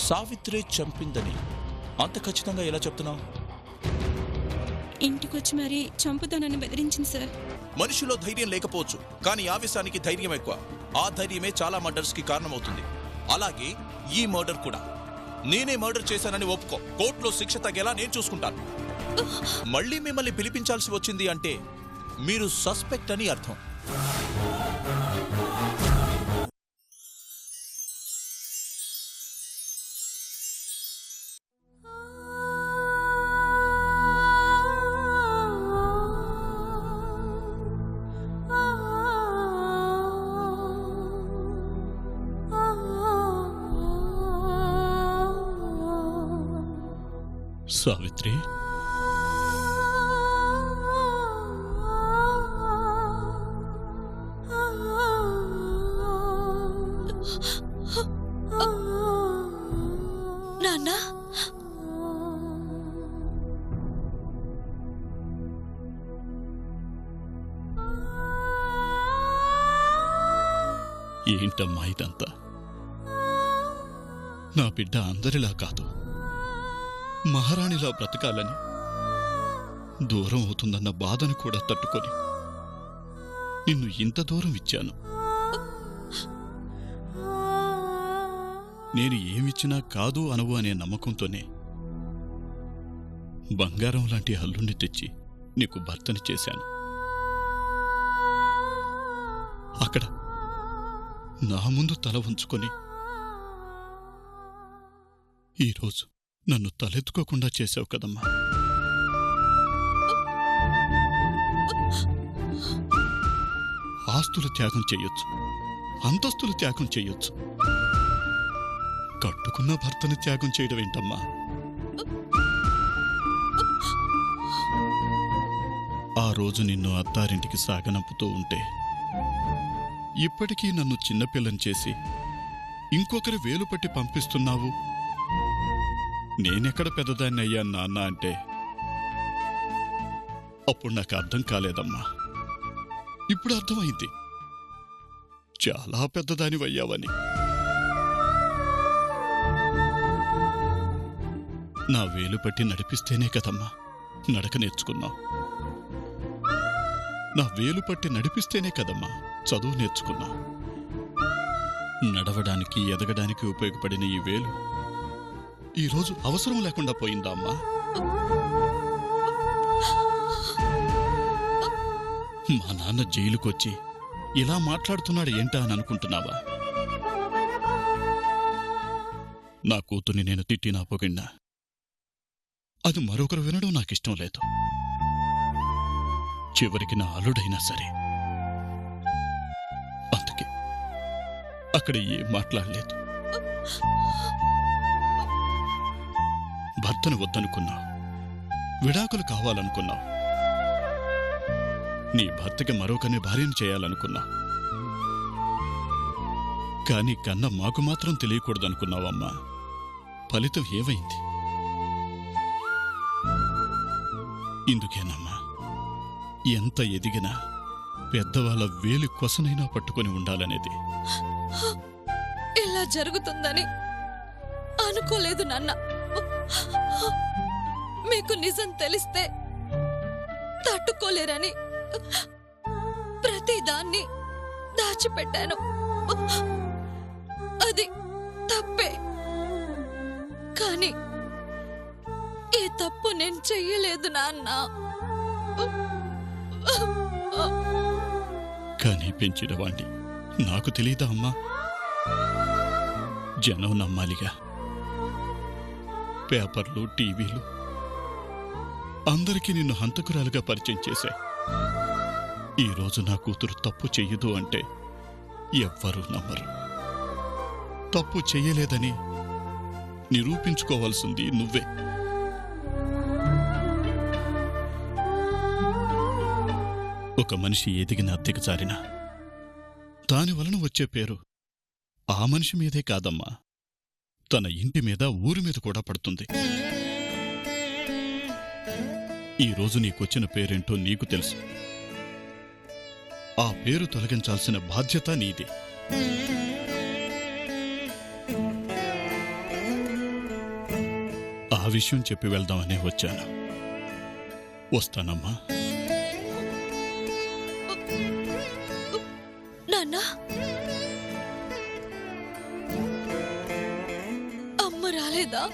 సావిత్రి చంపిందని అంత ఖచ్చితంగా ఎలా చెప్తున్నావు? ఇంటికొచ్చి మరీ చంపుతానని బెదిరించింది సార్. మనిషిలో ధైర్యం లేకపోవచ్చు, కానీ ఆవేశానికి ధైర్యం ఎక్కువ. ఆ ధైర్యమే చాలా మర్డర్స్ కి కారణమవుతుంది. అలాగే ఈ మర్డర్ కూడా. నేనే మర్డర్ చేశానని ఒప్పుకో, కోర్టులో శిక్ష తగ్గేలా నేను చూసుకుంటాను. మళ్ళీ మిమ్మల్ని పిలిపించాల్సి వచ్చింది అంటే మీరు సస్పెక్ట్ అని అర్థం. సావిత్రి, నాన్న, ఏంటమ్మా ఇదంతా? నా బిడ్డ అందరిలా కాదు, మహారాణిలా బ్రతకాలని, దూరం అవుతుందన్న బాధను కూడా తట్టుకొని నిన్ను ఇంత దూరం ఇచ్చాను. నేను ఏమిచ్చినా కాదు అనవు అనే నమ్మకంతోనే బంగారం లాంటి అల్లుణ్ణి తెచ్చి నీకు భర్తని చేశాను. అక్కడ నా ముందు తల ఉంచుకొని ఈరోజు నన్ను తలెత్తుకోకుండా చేశావు కదమ్మా. ఆస్తులు త్యాగం చెయ్యొచ్చు, అంతస్తులు త్యాగం చెయ్యొచ్చు, కట్టుకున్న భర్తను త్యాగం చేయడం ఏంటమ్మా? ఆ రోజు నిన్ను అత్తారింటికి సాగనంపుతూ ఉంటే ఇప్పటికీ నన్ను చిన్నపిల్లని చేసి ఇంకొకరి వేలు పట్టి పంపిస్తున్నావు, నేనెక్కడ పెద్దదాన్ని అయ్యాను నాన్న అంటే అప్పుడు నాకు అర్థం కాలేదమ్మా. ఇప్పుడు అర్థమైంది, చాలా పెద్దదానివయ్యావని. నా వేలు పట్టి నడిపిస్తేనే కదమ్మా నడక నేర్చుకున్నావు. నా వేలు పట్టి నడిపిస్తేనే కదమ్మా చదువు నేర్చుకున్నావు. నడవడానికి ఎదగడానికి ఉపయోగపడిన ఈ వేలు ఈరోజు అవసరం లేకుండా పోయిందా అమ్మా? మా నాన్న జైలుకొచ్చి ఇలా మాట్లాడుతున్నాడు ఏంటా అని అనుకుంటున్నావా? నా కూతుర్ని నేను తిట్టినా పొగిడినా అది మరొకరు వినడం నాకిష్టం లేదు. చివరికి నా అల్లుడైనా సరే. అందుకే అక్కడ ఏం మాట్లాడలేదు. భర్తను వద్దనుకున్నావు, విడాకులు కావాలనుకున్నావు, నీ భర్తకి మరొకరిని భార్యను చేయాలనుకున్నావు. కాని కన్న మాకు మాత్రం తెలియకూడదనుకున్నావమ్మా. ఫలితం ఏమైంది? ఇందుకేనమ్మా ఎంత ఎదిగినా పెద్దవాళ్ళ వేలి కొసనైనా పట్టుకొని ఉండాలనేది. ఇలా జరుగుతుందని అనుకోలేదు నాన్న. మీకు నిజం తెలిస్తే తట్టుకోలేరని ప్రతిదాన్ని దాచిపెట్టాను. అది తప్పే, కానీ ఈ తప్పు నేను చెయ్యలేదు నాన్న. కానీ పెంచినవాణ్ణి నాకు తెలీదా అమ్మా? జనం నమ్మాలిగా. పేపర్లు, టీవీలు అందరికీ నిన్ను హంతకురాలుగా పరిచయం చేశాయి. ఈరోజు నా కూతురు తప్పు చెయ్యదు అంటే ఎవ్వరూ నమ్మరు. తప్పు చెయ్యలేదని నిరూపించుకోవాల్సింది నువ్వే. ఒక మనిషి ఎదిగిన అద్దెకు జారినా దానివలన వచ్చే పేరు ఆ మనిషి మీదే కాదమ్మా, తన ఇంటి మీద, ఊరి మీద కూడా పడుతుంది. ఈరోజు నీకొచ్చిన పేరేంటో నీకు తెలుసు. ఆ పేరు తొలగించాల్సిన బాధ్యత నీదే. ఆ విషయం చెప్పి వెళ్దామనే వచ్చాను. వస్తానమ్మా. నాన్న, అమ్మ రాలేదా?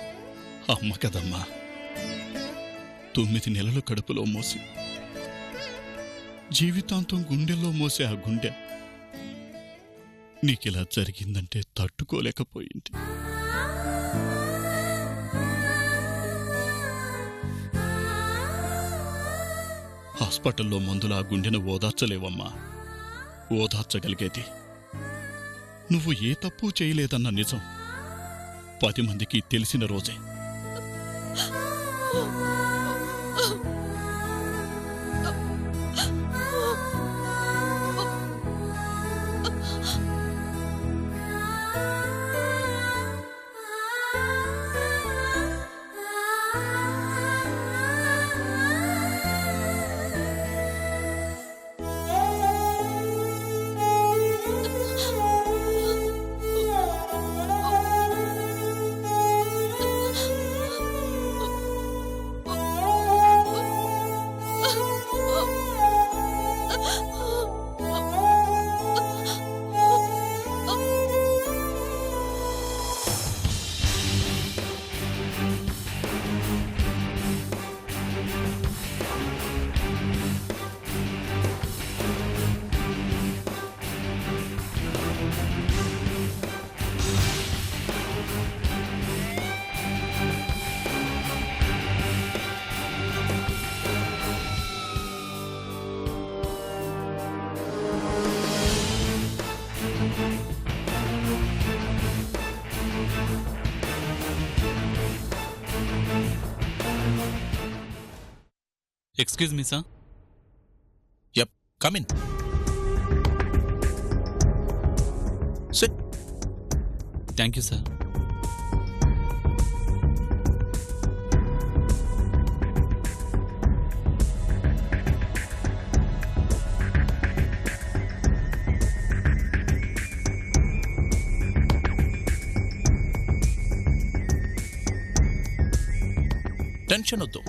అమ్మ కదమ్మా, 9 నెలలు కడుపులో మోసి జీవితాంతం గుండెల్లో మోసే ఆ గుండె నీకిలా జరిగిందంటే తట్టుకోలేకపోయింది. హాస్పిటల్లో మందులు ఆ గుండెను ఓదార్చలేవమ్మా. ఓదార్చగలిగేది నువ్వు ఏ తప్పు చేయలేదన్న నిజం 10 మందికి తెలిసిన రోజే. Excuse me sir. Yup, come in. SIT. Thank you sir. Tension వద్దు,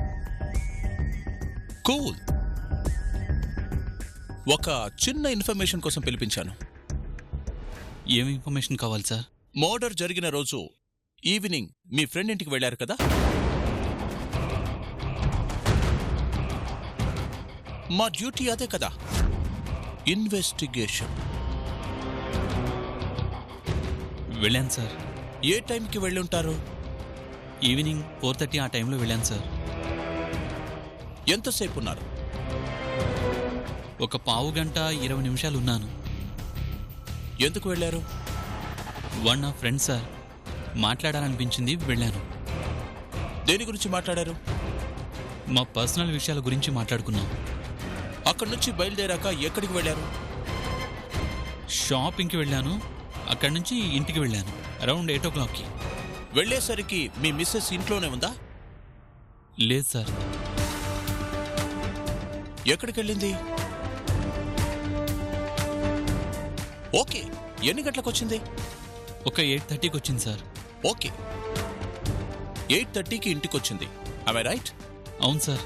కూల్. ఒక చిన్న ఇన్ఫర్మేషన్ కోసం పిలిపించాను. ఏం ఇన్ఫర్మేషన్ కావాలి సార్? మర్డర్ జరిగిన రోజు ఈవినింగ్ మీ ఫ్రెండ్ ఇంటికి వెళ్ళారు కదా? మా డ్యూటీ అదే కదా, ఇన్వెస్టిగేషన్. వెళ్ళాను సార్. ఏ టైంకి వెళ్ళి ఉంటారు? ఈవినింగ్ 4:30 ఆ టైంలో వెళ్ళాను సార్. ఎంతసేపు ఉన్నారు? ఒక పావు గంట 20 నిమిషాలు ఉన్నాను. ఎందుకు వెళ్ళారు? నా ఫ్రెండ్ సార్, మాట్లాడాలనిపించింది, వెళ్ళాను. దేని గురించి మాట్లాడారు? మా పర్సనల్ విషయాల గురించి మాట్లాడుకున్నాం. అక్కడి నుంచి బయలుదేరాక ఎక్కడికి వెళ్ళారు? షాపింగ్కి వెళ్ళాను. అక్కడి నుంచి ఇంటికి వెళ్ళాను అరౌండ్ 8 o'clockకి. వెళ్ళేసరికి మీ మిస్సెస్ ఇంట్లోనే ఉందా? లేదు సార్. ఎక్కడికి వెళ్ళింది? ఓకే, ఎన్ని గంటలకు వచ్చింది? ఒక 8:30కి వచ్చింది సార్. ఓకే, 8:30కి ఇంటికి వచ్చింది. am I right? అవును సార్.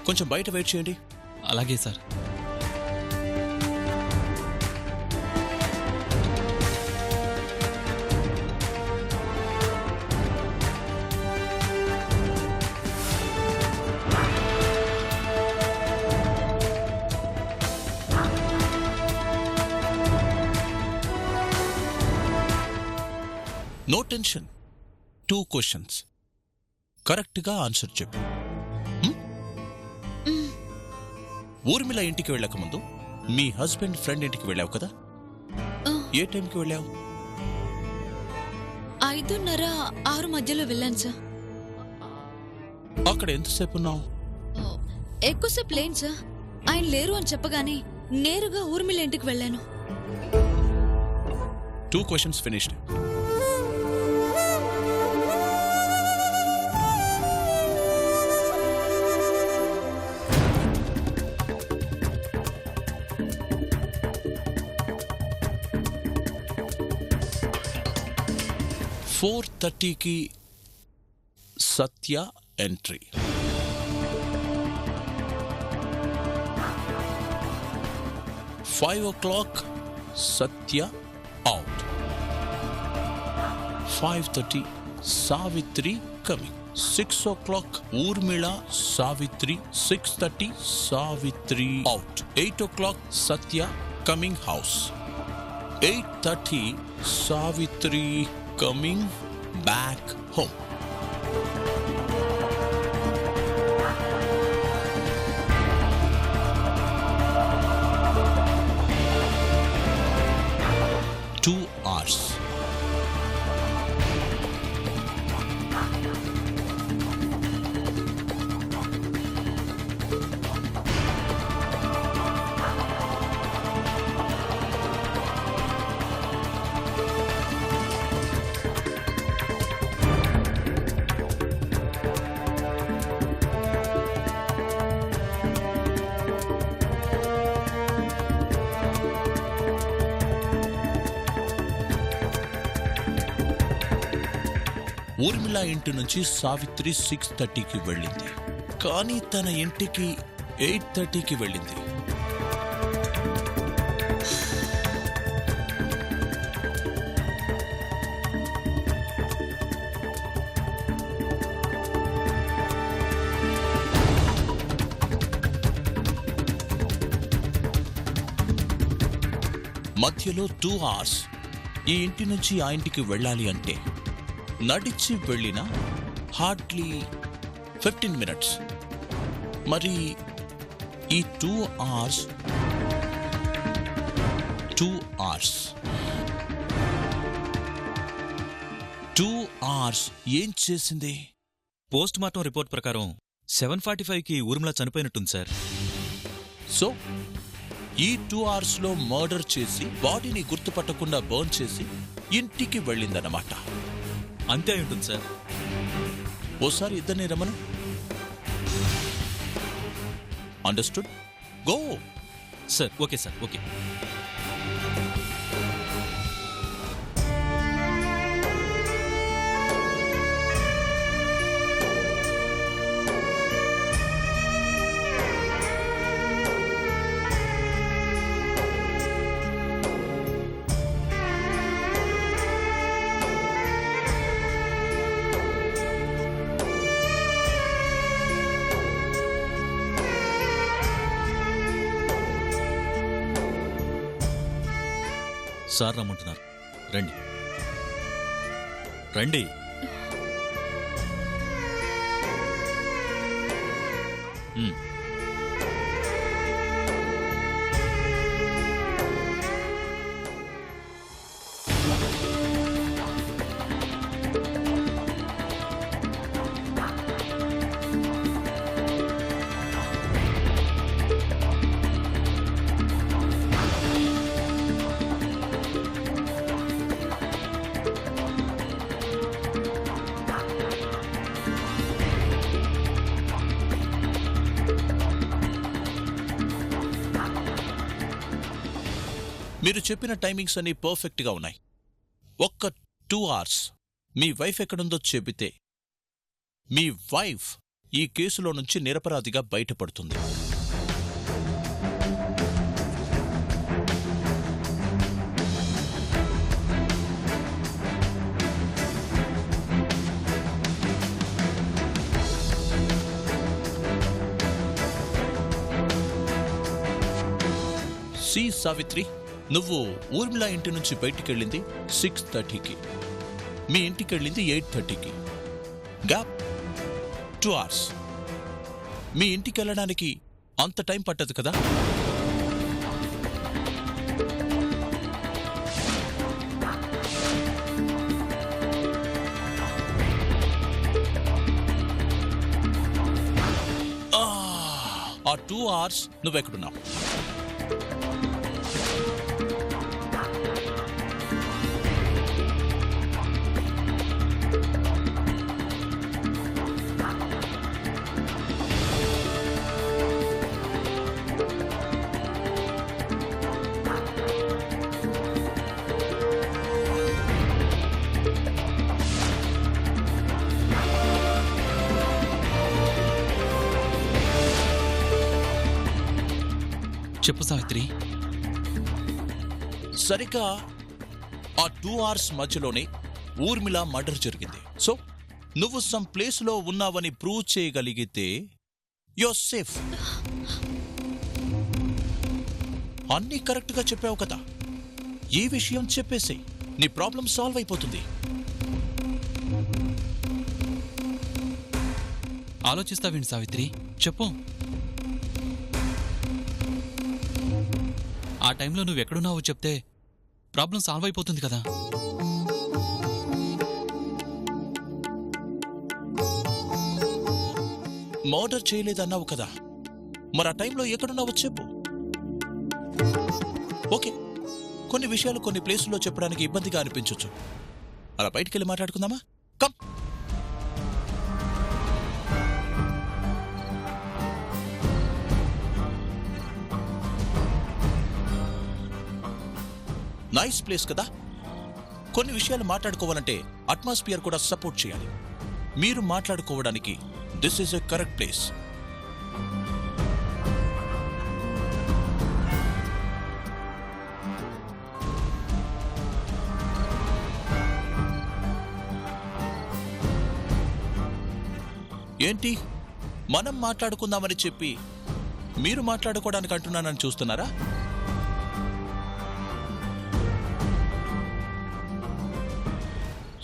కొంచెం బయట వెయిట్ చేయండి. అలాగే సార్. No tension. 2 questions. కరెక్ట్గా ఆన్సర్ చెప్పు. ఊర్మిళ ఇంటికి వెళ్ళక ముందు మీ హస్బెండ్ ఫ్రెండ్ ఇంటికి వెళ్ళావు కదా? ఏ టైంకి వెళ్ళావు? 5:30, 6 మధ్యలో వెళ్ళాను సార్. అక్కడ ఎంతసేపు ఉన్నావు? ఎక్కువసేపు లేను సార్. ఆయన లేరు అని చెప్పగానే నేరుగా ఊర్మిళ ఇంటికి వెళ్ళాను. 2 questions finished. "4:30కి Satya entry. 5 o'clock Satya out. 5:30 Savitri coming. 6 o'clock Urmila Savitri. 6:30 Savitri out. 8 o'clock Satya coming house. 8:30 Savitri coming back home. hours. Urmila ఇంటి నుంచి సావిత్రి 6:30కి వెళ్ళింది, కానీ తన ఇంటికి 8:30కి వెళ్ళింది. మధ్యలో 2 hours. ఈ ఇంటి నుంచి ఆ ఇంటికి వెళ్ళాలి అంటే నడిచి వెళ్ళిన హార్డ్లీ 15 minutes. మరి ఈ 2 hours 2 hours ఏం చేసింది? పోస్ట్ మార్టం రిపోర్ట్ ప్రకారం 7:45కి ఊర్మిళ చనిపోయినట్టుంది సార్. సో ఈ 2 hours మర్డర్ చేసి బాడీని గుర్తుపట్టకుండా బర్న్ చేసి ఇంటికి వెళ్ళిందన్నమాట. అంతే అయి ఉంటుంది సార్. ఓసారి ఇద్దరిని రమను. Understood? Go. Sir okay sir okay. Sir రమ్మంటున్నారు, రండి రండి. మీరు చెప్పిన టైమింగ్స్ అన్ని పర్ఫెక్ట్గా ఉన్నాయి. ఒక్క 2 hours మీ వైఫ్ ఎక్కడుందో చెబితే మీ వైఫ్ ఈ కేసులో నుంచి నిరపరాధిగా బయటపడుతుంది. సావిత్రి, నువ్వు ఊర్మిళ ఇంటి నుంచి బయటికెళ్ళింది 6:30కి, మీ ఇంటికెళ్ళింది 8:30కి. Gap 2 hours. మీ ఇంటికెళ్ళడానికి అంత టైం పట్టదు కదా? ఆ 2 hours నువ్వెక్కడున్నావు? చెప్పు సావిత్రి. సరిగ్గా ఆ 2 hours మధ్యలోనే ఊర్మిళ మర్డర్ జరిగింది. సో నువ్వు సమ్ ప్లేస్లో ఉన్నావని ప్రూవ్ చేయగలిగితే యువర్ సేఫ్. అన్నీ కరెక్ట్గా చెప్పావు కదా, ఈ విషయం చెప్పేసి నీ ప్రాబ్లం సాల్వ్ అయిపోతుంది. ఆలోచిస్తావేంటి సావిత్రి, చెప్పు. ఆ టైంలో నువ్వెక్కడున్నావో చెప్తే ప్రాబ్లం సాల్వ్ అయిపోతుంది కదా. మర్డర్ చేయలేదన్నావు కదా, మరి ఆ టైంలో ఎక్కడున్నావో చెప్పు. ఓకే, కొన్ని విషయాలు కొన్ని ప్లేసుల్లో చెప్పడానికి ఇబ్బందిగా అనిపించవచ్చు. అలా బయటికెళ్ళి మాట్లాడుకుందామా? కమ్. నైస్ ప్లేస్ కదా. కొన్ని విషయాలు మాట్లాడుకోవాలంటే అట్మాస్ఫియర్ కూడా సపోర్ట్ చేయాలి. మీరు మాట్లాడుకోవడానికి this is a correct place. ఏంటి, మనం మాట్లాడుకుందామని చెప్పి మీరు మాట్లాడుకోవడానికి అంటున్నానని చూస్తున్నారా?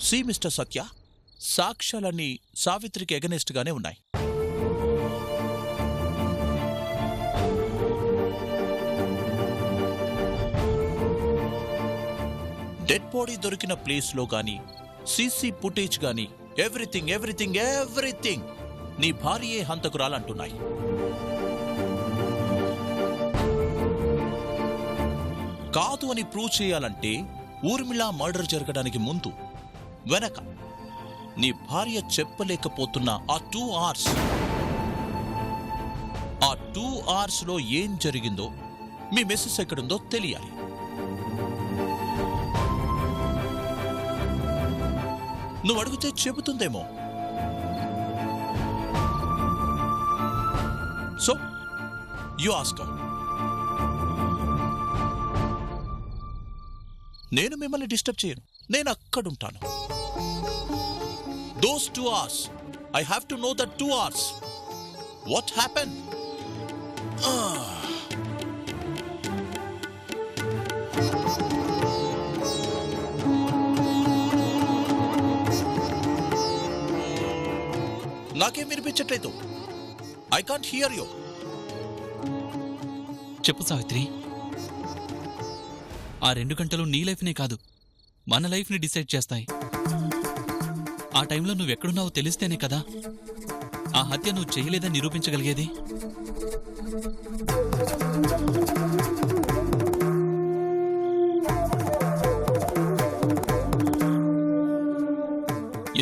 సి మిస్టర్ సత్య, సాక్ష్యాలన్నీ సావిత్రికి ఎగనెస్ట్ గానే ఉన్నాయి. డెడ్ బాడీ దొరికిన ప్లేస్లో గాని, సీసీ ఫుటేజ్ గాని, ఎవ్రీథింగ్ ఎవ్రీథింగ్ ఎవ్రీథింగ్ నీ భార్యే హంతకురాలంటున్నాయి. కాదు అని ప్రూవ్ చేయాలంటే ఊర్మిళ మర్డర్ జరగడానికి ముందు వెనక నీ భార్య చెప్పలేకపోతున్న ఆ 2 hours, ఆ 2 hours లో ఏం జరిగిందో, మీ మెసేజ్ ఎక్కడుందో తెలియాలి. నువ్వు అడిగితే చెబుతుందేమో. So you ask. నేను మిమ్మల్ని డిస్టర్బ్ చేయను, నేను అక్కడుంటాను. Those 2 hours, I have to know the 2 hours. What happened? నాకేం వినిపించట్లేదు. I can't hear you. చెప్పు సావిత్రి. ఆ 2 గంటలు నీ లైఫ్నే కాదు, మన లైఫ్ని డిసైడ్ చేస్తాయి. ఆ టైంలో నువ్వెక్కడున్నావో తెలిస్తేనే కదా ఆ హత్య నువ్వు చేయలేదని నిరూపించగలిగేది.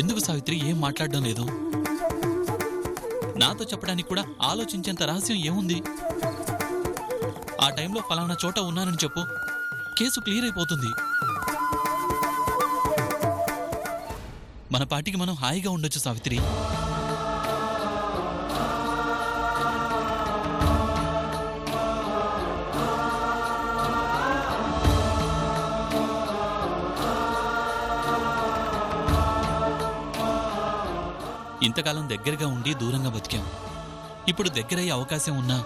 ఎందుకు సావిత్రి ఏం మాట్లాడడం లేదు? నాతో చెప్పడానికి కూడా ఆలోచించేంత రహస్యం ఏముంది? ఆ టైంలో ఫలానా చోట ఉన్నానని చెప్పు, కేసు క్లియర్ అయిపోతుంది. మన పార్టీకి మనం హాయిగా ఉండొచ్చు సావిత్రి. ఇంతకాలం దగ్గరగా ఉండి దూరంగా బతికాం. ఇప్పుడు దగ్గరయ్యే అవకాశం ఉన్నా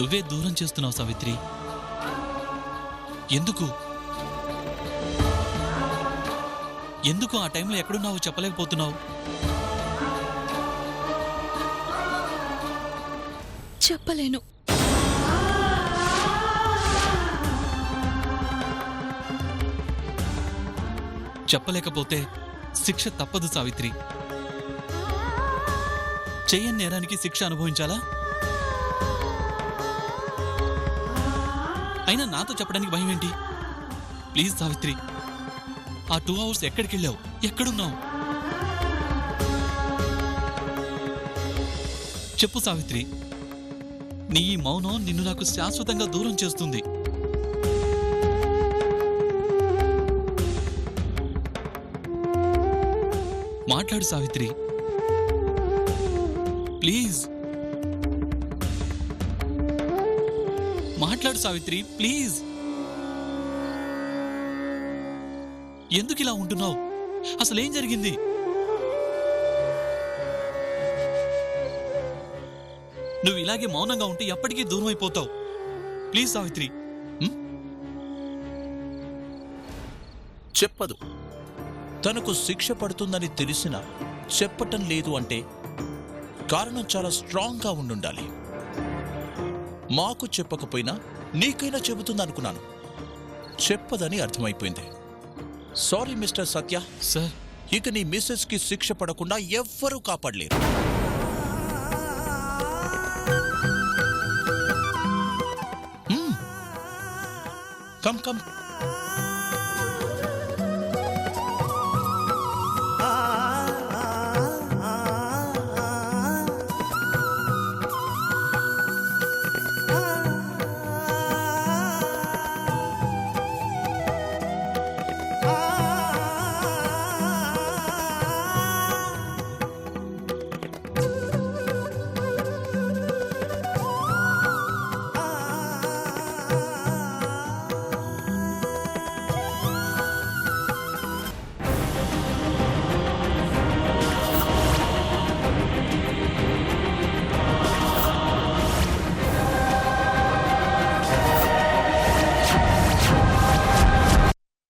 నువ్వే దూరం చేస్తున్నావు సావిత్రి. ఎందుకు ఎందుకు ఆ టైంలో ఎక్కడున్నావో చెప్పలేకపోతున్నావు? చెప్పలేను. చెప్పలేకపోతే శిక్ష తప్పదు సావిత్రి. చెయ్యని నేరానికి శిక్ష అనుభవించాలా? అయినా నాతో చెప్పడానికి భయం ఏంటి? ప్లీజ్ సావిత్రి, ఆ 2 hours ఎక్కడికెళ్ళావు? ఎక్కడున్నావు? చెప్పు సావిత్రి. నీ ఈ మౌనం నిన్ను నాకు శాశ్వతంగా దూరం చేస్తుంది. మాట్లాడు సావిత్రి, ప్లీజ్ మాట్లాడు సావిత్రి ప్లీజ్. ఎందుకు ఇలా ఉంటున్నావు? అసలేం జరిగింది? నువ్వు ఇలాగే మౌనంగా ఉంటే ఎప్పటికీ దూరం అయిపోతావు. ప్లీజ్ సావిత్రి. చెప్పదు. తనకు శిక్ష పడుతుందని తెలిసినా చెప్పటం లేదు అంటే కారణం చాలా స్ట్రాంగ్గా ఉండుండాలి. మాకు చెప్పకపోయినా నీకైనా చెబుతుందనుకున్నాను. చెప్పదని అర్థమైపోయింది. సారీ మిస్టర్ సత్య. సార్, ఇక నీ మిస్సెస్కి శిక్ష పడకుండా ఎవ్వరూ కాపాడలేరు. Come come